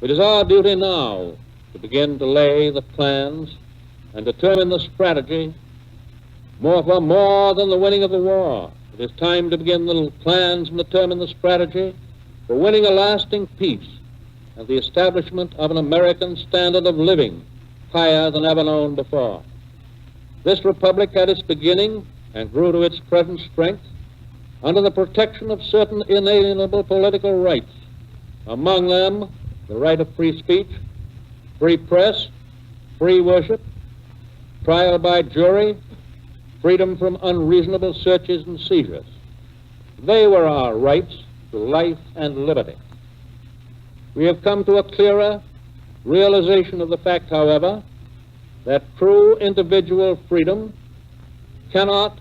It is our duty now to begin to lay the plans and determine the strategy more than the winning of the war. It is time to begin the plans and determine the strategy for winning a lasting peace and the establishment of an American standard of living higher than ever known before. This republic had its beginning and grew to its present strength under the protection of certain inalienable political rights, among them the right of free speech, free press, free worship, trial by jury, freedom from unreasonable searches and seizures. They were our rights to life and liberty. We have come to a clearer realization of the fact, however, that true individual freedom cannot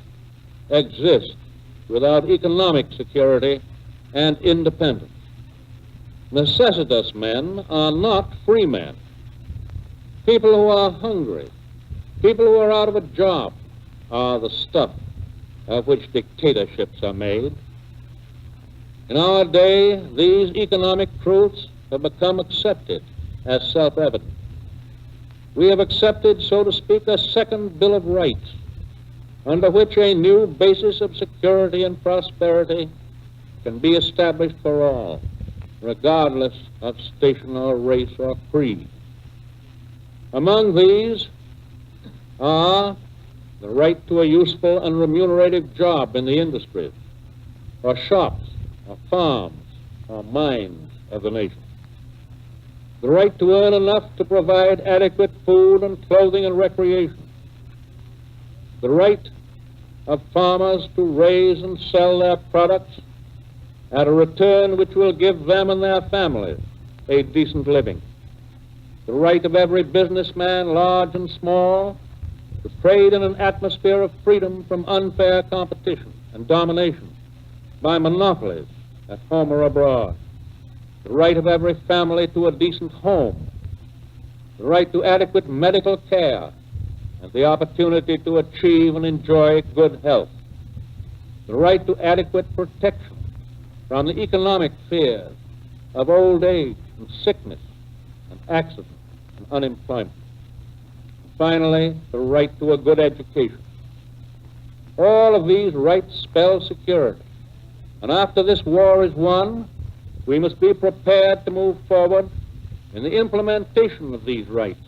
exist without economic security and independence. Necessitous men are not free men. People who are hungry, people who are out of a job, are the stuff of which dictatorships are made. In our day, these economic truths have become accepted as self-evident. We have accepted, so to speak, a second Bill of Rights, under which a new basis of security and prosperity can be established for all, regardless of station or race or creed. Among these are the right to a useful and remunerative job in the industries, or shops, or farms, or mines of the nation. The right to earn enough to provide adequate food and clothing and recreation. The right of farmers to raise and sell their products at a return which will give them and their families a decent living. The right of every businessman, large and small, to trade in an atmosphere of freedom from unfair competition and domination by monopolies at home or abroad. The right of every family to a decent home. The right to adequate medical care and the opportunity to achieve and enjoy good health. The right to adequate protection from the economic fears of old age and sickness and accident and unemployment. And finally, the right to a good education. All of these rights spell security. And after this war is won, we must be prepared to move forward in the implementation of these rights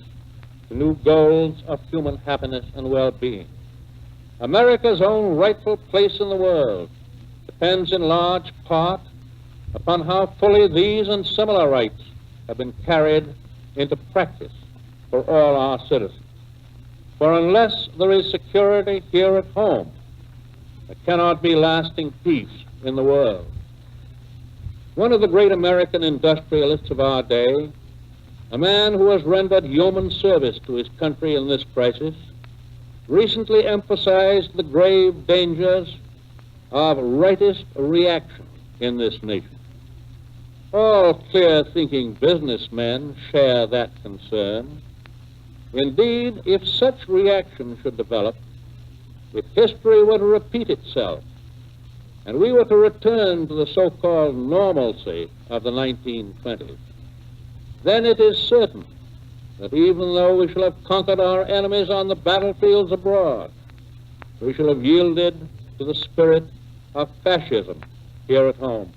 to new goals of human happiness and well-being. America's own rightful place in the world depends in large part upon how fully these and similar rights have been carried into practice for all our citizens. For unless there is security here at home, there cannot be lasting peace in the world. One of the great American industrialists of our day, a man who has rendered yeoman service to his country in this crisis, recently emphasized the grave dangers of rightist reaction in this nation. All clear-thinking businessmen share that concern. Indeed, if such reaction should develop, if history were to repeat itself, and we were to return to the so-called normalcy of the 1920s, then it is certain that even though we shall have conquered our enemies on the battlefields abroad, we shall have yielded to the spirit of fascism here at home.